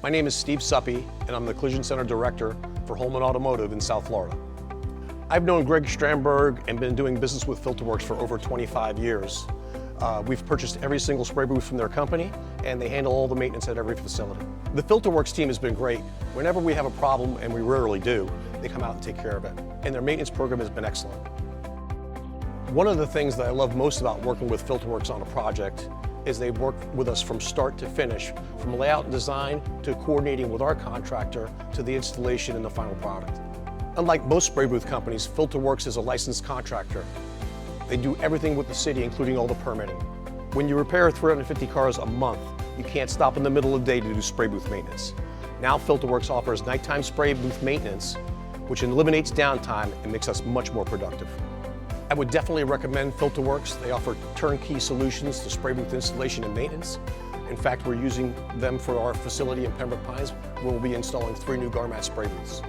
My name is Steve Suppy, and I'm the Collision Center Director for Holman Automotive in South Florida. I've known Greg Stramberg and been doing business with Filterworks for over 25 years. We've purchased every single spray booth from their company, and they handle all the maintenance at every facility. The Filterworks team has been great. Whenever we have a problem, and we rarely do, they come out and take care of it. And their maintenance program has been excellent. One of the things that I love most about working with Filterworks on a project is they work with us from start to finish, from layout and design to coordinating with our contractor to the installation and the final product. Unlike most spray booth companies, Filterworks is a licensed contractor. They do everything with the city, including all the permitting. When you repair 350 cars a month, you can't stop in the middle of the day to do spray booth maintenance. Now Filterworks offers nighttime spray booth maintenance, which eliminates downtime and makes us much more productive. I would definitely recommend Filterworks. They offer turnkey solutions to spray booth installation and maintenance. In fact, we're using them for our facility in Pembroke Pines, where we'll be installing 3 new Garmat spray booths.